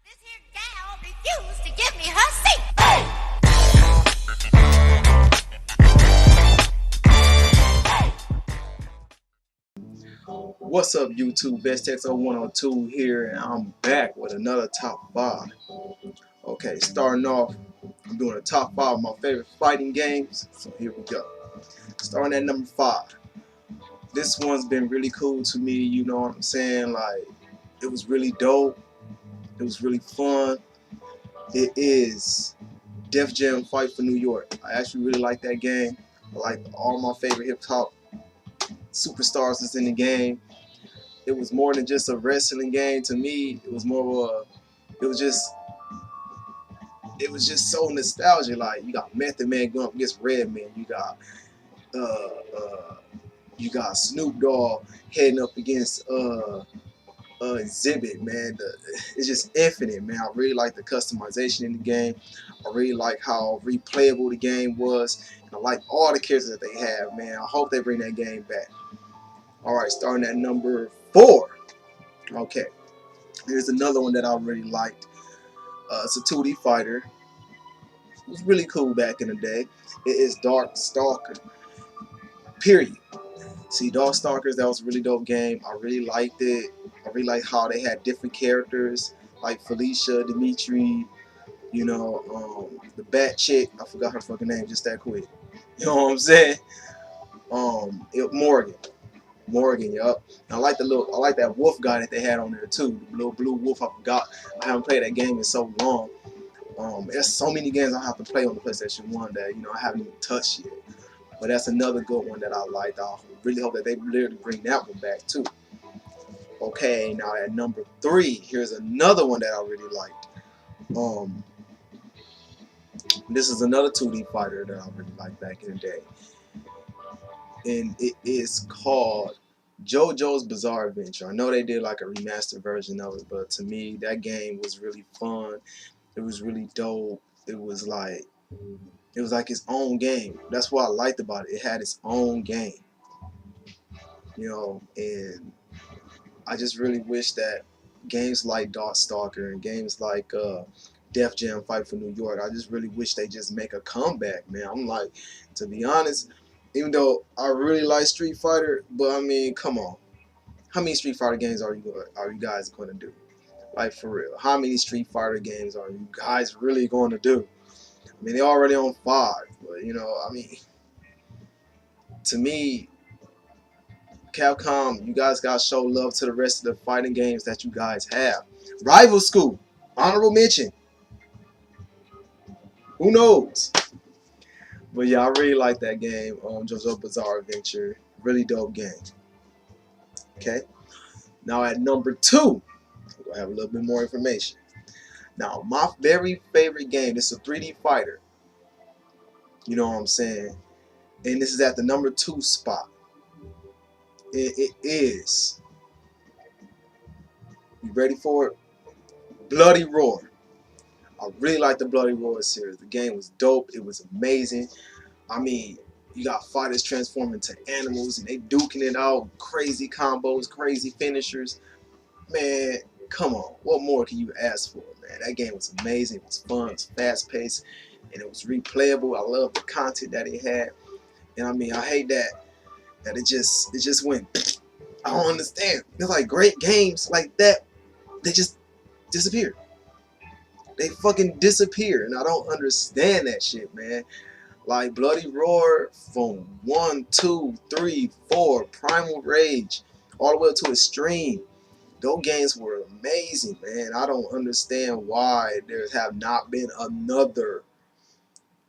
This here gal refused to give me her seat. What's up, YouTube? BestX0102 here, and I'm back with another top 5. Okay, starting off, I'm doing a top 5 of my favorite fighting games. So here we go. Starting at number 5. This one's been really cool to me, you know what I'm saying? Like, it was really dope. It was really fun. It is Def Jam Fight for New York. I actually really like that game. I like all my favorite hip hop superstars that's in the game. It was more than just a wrestling game to me. It was more of a, it was just so nostalgic. Like, you got Method Man going up against Redman. You got Snoop Dogg heading up against Exhibit, man. It's just infinite, man. I really like the customization in the game. I really like how replayable the game was. And I like all the characters that they have, man. I hope they bring that game back. Alright, starting at number 4. Okay. Here's another one that I really liked. It's a 2D fighter. It was really cool back in the day. It is Darkstalkers. Period. See, Darkstalkers, that was a really dope game. I really liked it. I really liked how they had different characters, like Felicia, Dimitri, you know, the Bat Chick. I forgot her fucking name just that quick. You know what I'm saying? Morgan, yup. I like that wolf guy that they had on there too. The little blue wolf. I forgot. I haven't played that game in so long. There's so many games I have to play on the PlayStation 1 that I haven't even touched yet. But that's another good one that I liked. I really hope that they literally bring that one back too. Okay, now at number 3, here's another one that I really liked. This is another 2D fighter that I really liked back in the day. And it is called JoJo's Bizarre Adventure. I know they did like a remastered version of it, but to me, that game was really fun. It was really dope. It was like its own game. That's what I liked about it. It had its own game, and I just really wish that games like Darkstalker and games like Def Jam Fight for New York, I just really wish they just make a comeback, man. I'm like, to be honest, even though I really like Street Fighter, but I mean, come on. How many Street Fighter games are you guys going to do? Like, for real. How many Street Fighter games are you guys really going to do? I mean, they're already on 5, but I mean, to me, Capcom, you guys got to show love to the rest of the fighting games that you guys have. Rival School, honorable mention. Who knows? But yeah, I really like that game, JoJo's Bizarre Adventure. Really dope game. Okay. Now at number 2, we'll have a little bit more information. Now, my very favorite game, this is a 3D fighter. You know what I'm saying? And this is at the number 2 spot. It is. You ready for it? Bloody Roar. I really like the Bloody Roar series. The game was dope. It was amazing. I mean, you got fighters transforming to animals and they duking it out. Crazy combos, crazy finishers. Man, come on. What more can you ask for, man? That game was amazing. It was fun. It was fast paced. And it was replayable. I love the content that it had. And I mean, I hate that it just went. I don't understand. It's like great games like that, they just disappear. They fucking disappear, and I don't understand that shit, man. Like Bloody Roar from 1, 2, 3, 4, Primal Rage, all the way up to Extreme. Those games were amazing, man. I don't understand why there have not been another.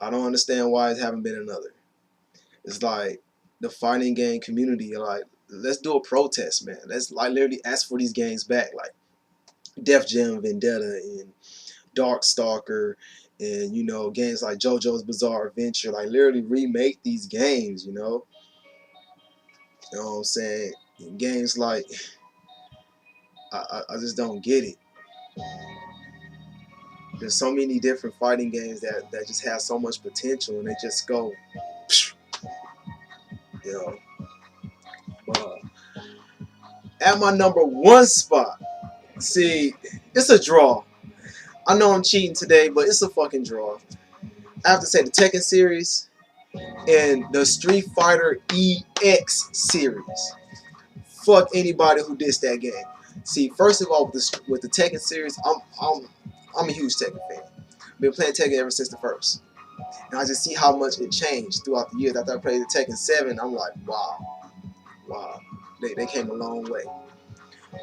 I don't understand why it haven't been another. It's like the fighting game community, like, let's do a protest, man. Let's like literally ask for these games back, like Def Jam Vendetta and Darkstalker, and games like JoJo's Bizarre Adventure. Like, literally remake these games. You know what I'm saying? And games like I just don't get it. There's so many different fighting games that just have so much potential, and they just go, you know. But at my number 1 spot, see, it's a draw. I know I'm cheating today, but it's a fucking draw. I have to say the Tekken series and the Street Fighter EX series. Fuck anybody who dissed that game. See, first of all, with the Tekken series, I'm a huge Tekken fan. Been playing Tekken ever since the first, and I just see how much it changed throughout the years. After I played the Tekken 7, I'm like, wow, they came a long way.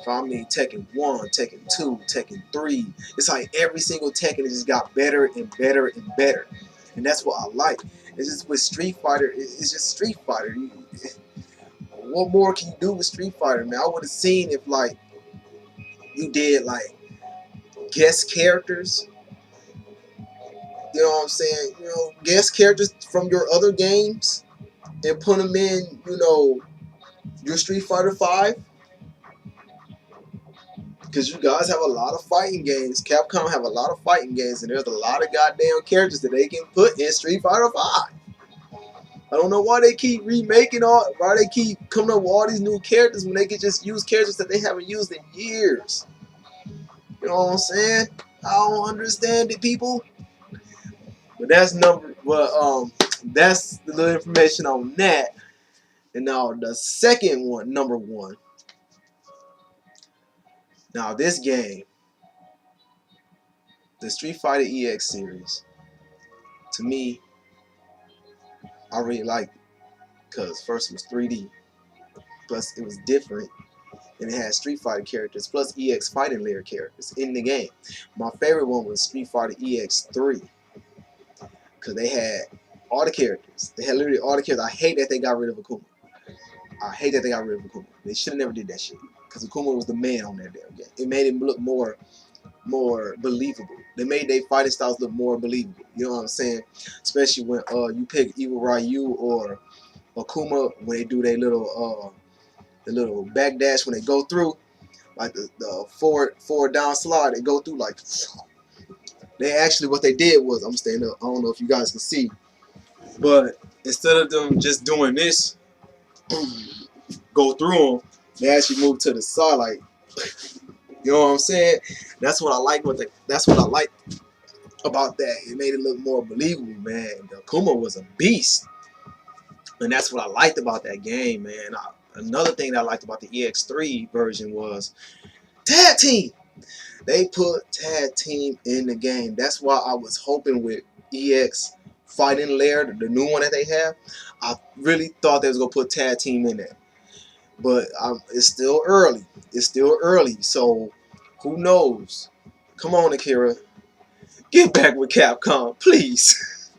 From me, Tekken 1, Tekken 2, Tekken 3. It's like every single Tekken just got better and better and better. And that's what I like. It's just with Street Fighter, it's just Street Fighter. What more can you do with Street Fighter, man? I would have seen if, like, you did, like, guest characters. You know what I'm saying? You know, guest characters from your other games and put them in, you know, your Street Fighter 5. Because you guys have a lot of fighting games. Capcom have a lot of fighting games, and there's a lot of goddamn characters that they can put in Street Fighter 5. I don't know why they keep remaking why they keep coming up with all these new characters when they can just use characters that they haven't used in years. You know what I'm saying? I don't understand it, people. But that's that's the little information on that. And now the second one, number one. Now this game, the Street Fighter EX series, to me, I really liked it. Because first it was 3D, plus it was different, and it had Street Fighter characters, plus EX Fighting Layer characters in the game. My favorite one was Street Fighter EX 3. Because they had all the characters. They had literally all the characters. I hate that they got rid of Akuma. They should have never did that shit. Because Akuma was the man on that damn game. It made him look more believable. They made their fighting styles look more believable. You know what I'm saying? Especially when you pick either Ryu or Akuma when they do their little the little backdash when they go through, like the forward down slide. They go through like. They actually, what they did was, I'm staying up. I don't know if you guys can see, but instead of them just doing this, go through them, they actually moved to the side, like, you know what I'm saying? That's what I like. That's what I like about that. It made it look more believable, man. The Akuma was a beast, and that's what I liked about that game, man. Another thing that I liked about the EX3 version was tag team. They put tag team in the game. That's why I was hoping with EX Fighting Lair, the new one that they have, I really thought they was going to put tag team in there. But it's still early. So who knows? Come on, Akira. Get back with Capcom, please.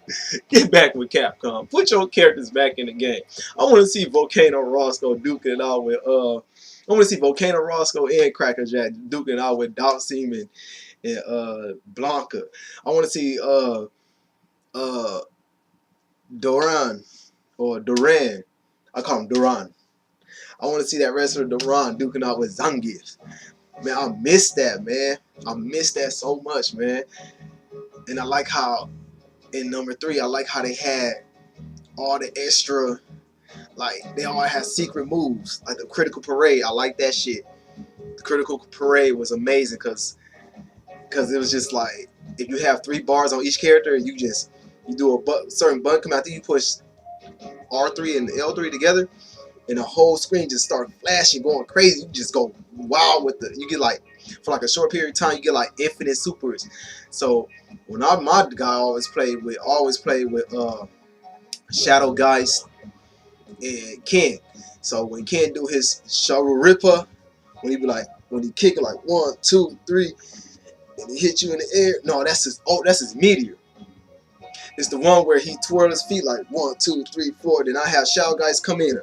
Get back with Capcom. Put your characters back in the game. I want to see Volcano Roscoe duking it out with I want to see Volcano Roscoe and Cracker Jack duking out with Dhalsim and Blanca. I want to see Duran or Duran. I call him Duran. I want to see that wrestler Duran duking out with Zangief. Man, I miss that, man. I miss that so much, man. And I like how in number 3, I like how they had all the extra. Like, they all had secret moves, like the Critical Parade. I like that shit. The Critical Parade was amazing because it was just like, if you have 3 bars on each character, you do a certain button come out there, you push R3 and L3 together, and the whole screen just starts flashing, going crazy. You just go wild with you get like, for like a short period of time, you get like infinite supers. So when my guy always played with Shadow Geist and Ken. So when Ken do his Shadow Ripper, when he kick it like 1, 2, 3, and he hit you in the air. No, that's his meteor. It's the one where he twirls his feet like 1, 2, 3, 4. Then I have Shadow Geist come in.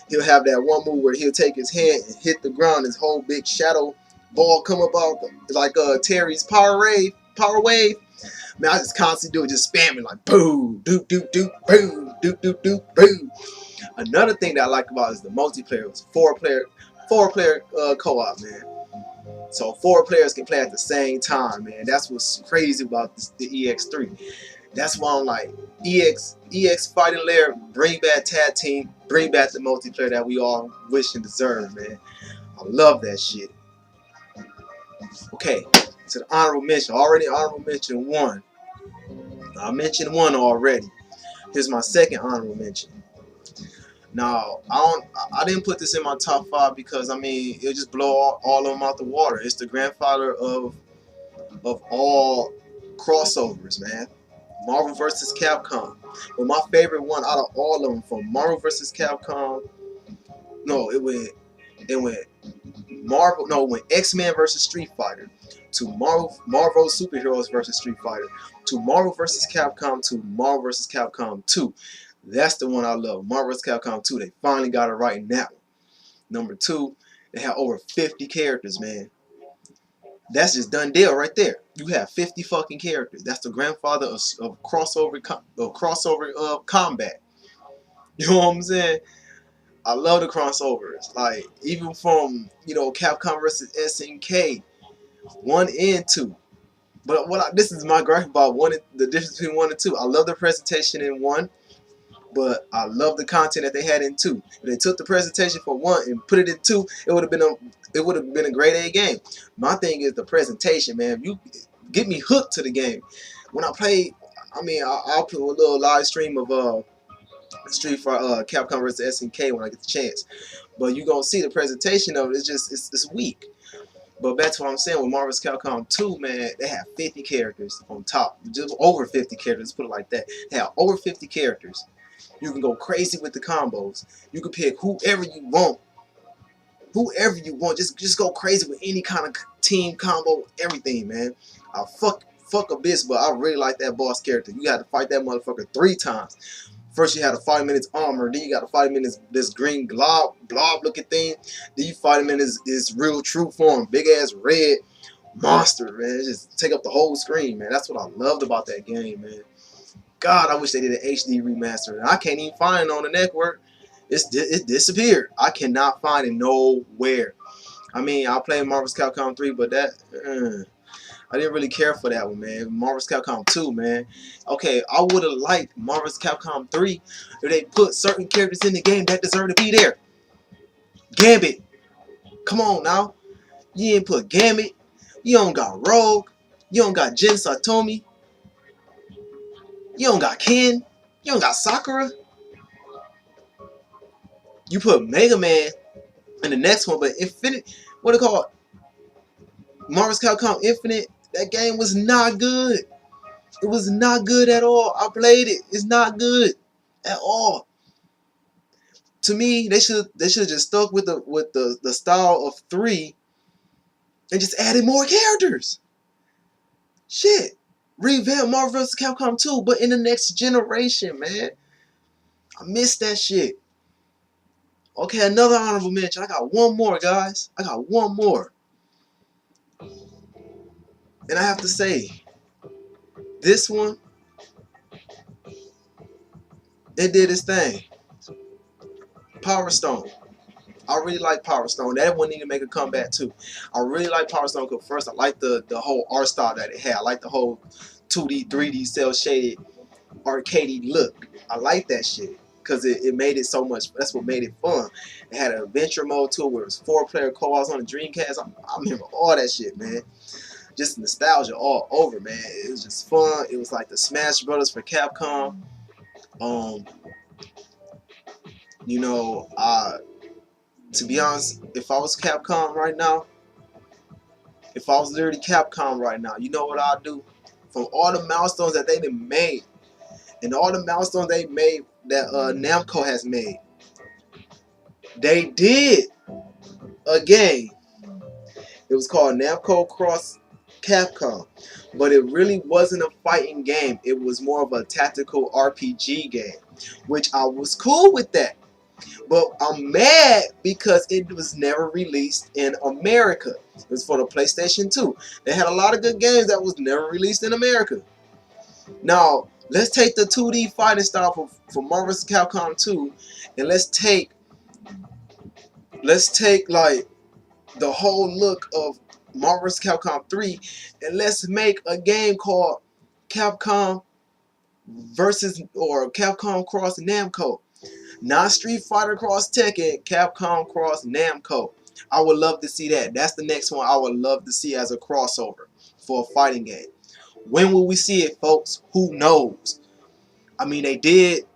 He'll have that one move where he'll take his hand and hit the ground. His whole big shadow ball come about like Terry's Power Wave. Man, I just constantly do it, just spamming like boo, doop, doop, doop, boo, doop, doop, doop, boo. Another thing that I like about it is the multiplayer. It was four player co-op, man. So 4 players can play at the same time, man. That's what's crazy about the EX3. That's why I'm like, EX Fighting Lair, bring back tag team, bring back the multiplayer that we all wish and deserve, man. I love that shit. Okay, To the honorable mention. Already honorable mention one. I mentioned one already. Here's my second honorable mention. Now, I didn't put this in my top 5 because I mean it'll just blow all of them out the water. It's the grandfather of all crossovers, man. Marvel vs. Capcom. But my favorite one out of all of them, from Marvel vs. Capcom, no, it went Marvel, no, it went X-Men vs. Street Fighter, to Marvel Superheroes vs. Street Fighter, to Marvel vs. Capcom, to Marvel vs. Capcom 2. That's the one I love. Marvel vs. Capcom 2. They finally got it right in that one. Number 2, they have over 50 characters, man. That's just done deal right there. You have 50 fucking characters. That's the grandfather of crossover combat. You know what I'm saying? I love the crossovers. Like, even from, Capcom vs. SNK 1 and 2. But this is my gripe about the difference between 1 and 2. I love the presentation in 1, but I love the content that they had in 2. If they took the presentation for 1 and put it in 2, it would have been a grade A game. My thing is the presentation, man. You get me hooked to the game. When I play, I mean, I'll put a little live stream of Street Fighter, Capcom vs. SNK when I get the chance. But you gonna see the presentation of it. It's weak. But back to what I'm saying with Marvel's Capcom 2, man, they have 50 characters on top. Just over 50 characters, let's put it like that. They have over 50 characters. You can go crazy with the combos. You can pick whoever you want. Whoever you want. Just go crazy with any kind of team combo, everything, man. I fuck a bitch, but I really like that boss character. You got to fight that motherfucker 3 times. First you had to fight him in his armor, then you got to fight him in this green blob looking thing. Then you fight him in his real true form, big ass red monster, man. It just take up the whole screen, man. That's what I loved about that game, man. God, I wish they did an HD remaster. I can't even find it on the network. It disappeared. I cannot find it nowhere. I mean, I played Marvel's Capcom 3, but I didn't really care for that one, man. Marvel's Capcom 2, man. Okay, I would have liked Marvel's Capcom 3 if they put certain characters in the game that deserve to be there. Gambit. Come on now. You ain't put Gambit. You don't got Rogue. You don't got Jin Satomi. You don't got Ken. You don't got Sakura. You put Mega Man in the next one, but Infinite, what it called? Marvel's Capcom Infinite, that game was not good. It was not good at all. I played it. It's not good at all. To me, they should just stuck with the style of 3 and just added more characters. Shit. Revamp Marvel vs. Capcom 2, but in the next generation, man. I missed that shit. Okay, another honorable mention. I got one more, guys. I got one more. And I have to say, this one, it did its thing. Power Stone. I really like Power Stone. That one need to make a comeback too. I really like Power Stone because first I like the whole art style that it had. I like the whole 2D, 3D cell shaded arcadey look. I like that shit because it made it so much. That's what made it fun. It had an adventure mode too where it was 4-player co-ops on the Dreamcast. I remember all that shit, man. Just nostalgia all over, man. It was just fun. It was like the Smash Brothers for Capcom. You know, to be honest, if I was Capcom right now, if I was literally Capcom right now, you know what I'd do? From all the milestones that they done made, and all the milestones they made that Namco has made, they did a game. It was called Namco Cross Capcom, but it really wasn't a fighting game. It was more of a tactical RPG game, which I was cool with that. But I'm mad because it was never released in America. It was for the PlayStation 2. They had a lot of good games that was never released in America. Now, let's take the 2D fighting style for Marvel vs. Capcom 2, and let's take like the whole look of Marvel vs. Capcom 3, and let's make a game called Capcom versus or Capcom Cross Namco. Not Street Fighter Cross Tekken, Capcom Cross Namco. I would love to see that. That's the next one I would love to see as a crossover for a fighting game. When will we see it, folks? Who knows? I mean, they did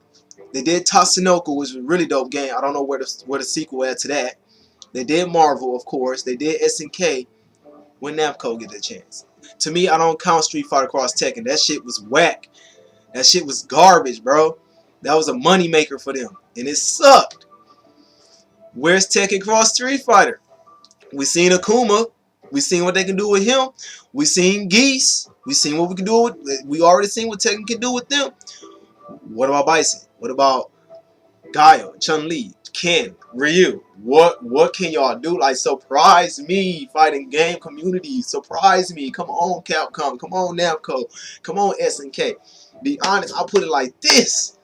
Tatsunoko, which was a really dope game. I don't know where the sequel at to that. They did Marvel, of course. They did SNK when Namco get a chance. To me, I don't count Street Fighter Cross Tekken. That shit was whack. That shit was garbage, bro. That was a money maker for them, and it sucked. Where's Tekken Cross Street Fighter? We seen Akuma. We seen what they can do with him. We seen Geese. We seen what we can do with. We already seen what Tekken can do with them. What about Bison? What about Gaio, Chun-Li, Ken, Ryu? What can y'all do? Like, surprise me, fighting game community. Surprise me. Come on, Capcom. Come on, Namco. Come on, SNK. Be honest, I'll put it like this.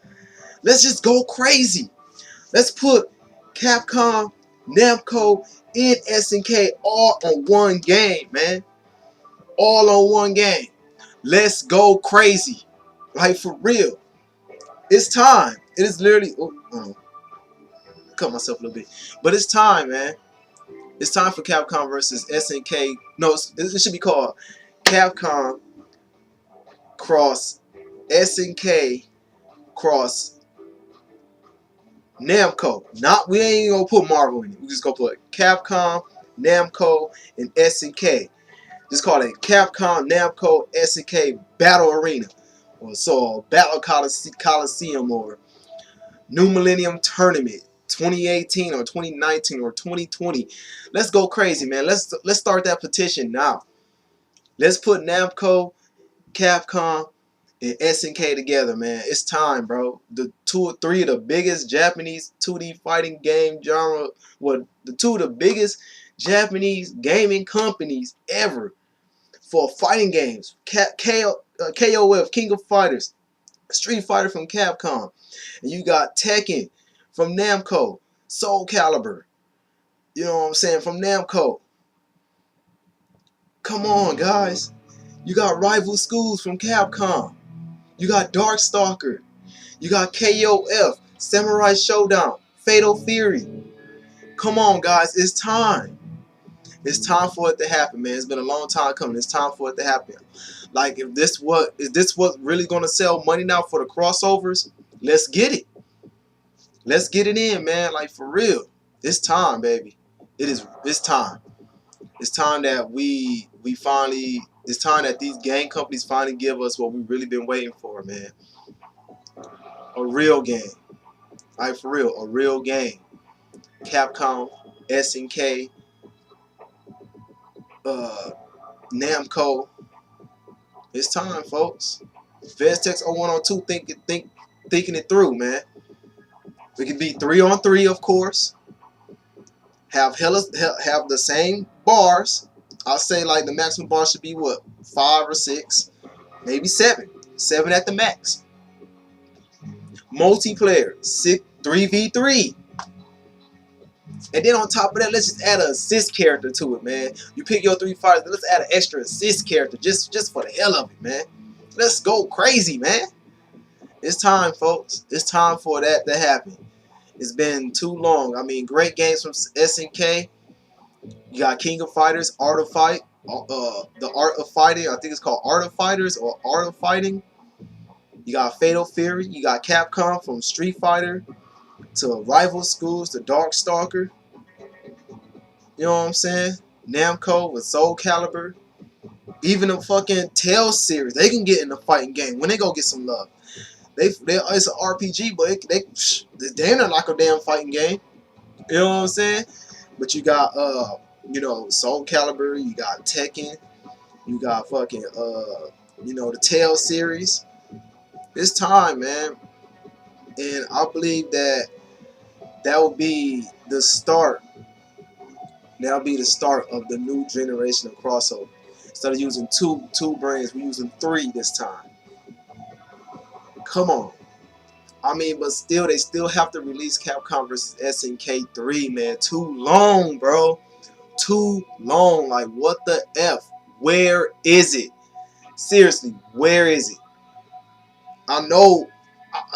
Let's just go crazy. Let's put Capcom, Namco, and SNK all on one game, man. All on one game. Let's go crazy. Like, for real. It's time. It is literally... cut myself a little bit. But it's time, man. It's time for Capcom versus SNK. No, it should be called Capcom cross SNK cross Namco. We ain't gonna put Marvel in it. We just gonna put Capcom, Namco, and SNK. Just call it Capcom, Namco, SNK Battle Arena. Or so Battle Coliseum or New Millennium Tournament 2018 or 2019 or 2020. Let's go crazy, man. Let's start that petition now. Let's put Namco, Capcom, and SNK together, man. It's time, bro. The 2 or 3 of the biggest Japanese 2D fighting game genre, the 2 of the biggest Japanese gaming companies ever for fighting games. KOF, King of Fighters, Street Fighter from Capcom, and you got Tekken from Namco, Soul Calibur, you know what I'm saying, from Namco. Come on, guys. You got Rival Schools from Capcom. You got Darkstalker. You got KOF, Samurai Showdown, Fatal Fury. Come on, guys. It's time. It's time for it to happen, man. It's been a long time coming. It's time for it to happen. Like, is this what really gonna sell money now for the crossovers? Let's get it. Let's get it in, man. Like, for real. It's time, baby. It's time. It's time that it's time that these game companies finally give us what we've really been waiting for, man. A real game. Like, for real, a real game. Capcom, SNK, Namco. It's time, folks. Vestex 0102 thinking it through, man. We could be 3-on-3, of course. Have the same bars. I'll say like the maximum bar should be what, 5 or 6, maybe 7. 7 at the max. Multiplayer, 3v3. And then on top of that, let's just add an assist character to it, man. You pick your 3 fighters, let's add an extra assist character just for the hell of it, man. Let's go crazy, man. It's time, folks. It's time for that to happen. It's been too long. I mean, great games from SNK. You got King of Fighters, Art of Fight, the Art of Fighting. I think it's called Art of Fighters or Art of Fighting. You got Fatal Fury. You got Capcom from Street Fighter to Rival Schools to Darkstalker. You know what I'm saying? Namco with Soul Calibur. Even the fucking Tales series, they can get in the fighting game when they go get some love. It's an RPG, but they're not like a damn fighting game. You know what I'm saying? But you got Soul Calibur, you got Tekken, you got fucking the Tales series. It's time, man. And I believe that will be the start. That'll be the start of the new generation of crossover. Instead of using two brands, we're using 3 this time. Come on. I mean, but still, they still have to release Capcom vs. SNK 3, man. Too long, bro. Too long. Like, what the F? Where is it? Seriously, where is it? I know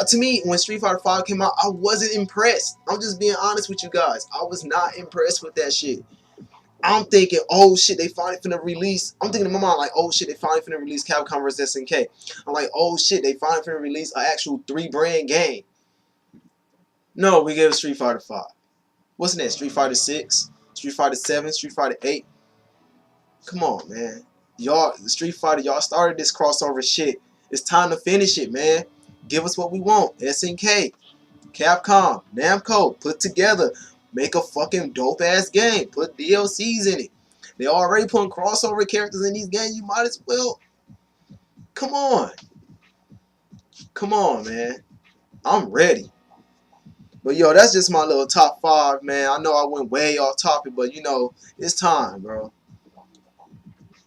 to me, when Street Fighter 5 came out, I wasn't impressed. I'm just being honest with you guys. I was not impressed with that shit. I'm thinking, oh shit, they finally finna release. I'm thinking in my mind like, oh shit, they finally finna release Capcom vs SNK. I'm like, oh shit, they finally finna release an actual 3-brand game. No, we gave Street Fighter 5. What's next? Street Fighter 6, Street Fighter 7, Street Fighter 8. Come on, man. Y'all, Street Fighter, y'all started this crossover shit. It's time to finish it, man. Give us what we want. SNK, Capcom, Namco, put together. Make a fucking dope-ass game. Put DLCs in it. They already putting crossover characters in these games. You might as well. Come on. Come on, man. I'm ready. But, yo, that's just my little top 5, man. I know I went way off topic, but, you know, it's time, bro.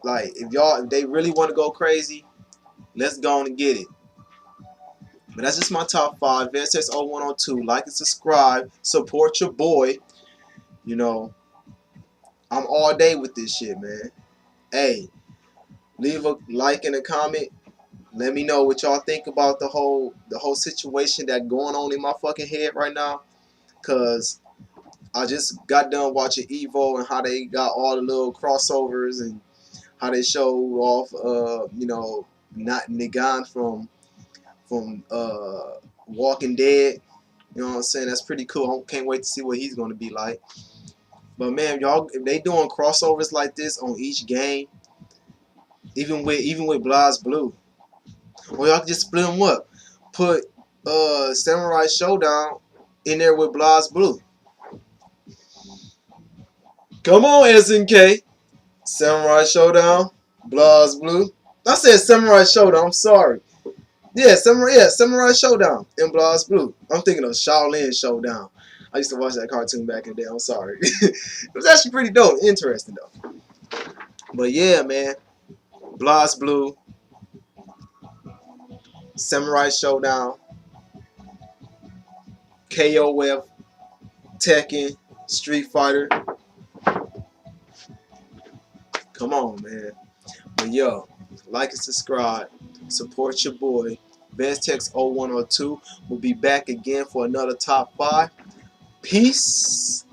Like, if they really want to go crazy, let's go on and get it. But that's just my top 5. VSX 0102. Like and subscribe. Support your boy. You know, I'm all day with this shit, man. Hey, leave a like and a comment. Let me know what y'all think about the whole situation that going on in my fucking head right now. Cause I just got done watching Evo and how they got all the little crossovers and how they showed off, you know, not Negan from Walking Dead. You know what I'm saying? That's pretty cool. I can't wait to see what he's gonna be like. But man, y'all, if they doing crossovers like this on each game, even with BlazBlue, or y'all can just split them up. Put Samurai Showdown in there with BlazBlue. Come on, SNK. Samurai Showdown, BlazBlue. I said Samurai Showdown. I'm sorry. Yeah, Samurai Showdown in BlazBlue. I'm thinking of Shaolin Showdown. I used to watch that cartoon back in the day. I'm sorry. It was actually pretty dope. Interesting, though. But yeah, man. BlazBlue. Samurai Showdown. KOF. Tekken. Street Fighter. Come on, man. But yo, like and subscribe. Support your boy. VSX 0102. We'll be back again for another top 5. Peace.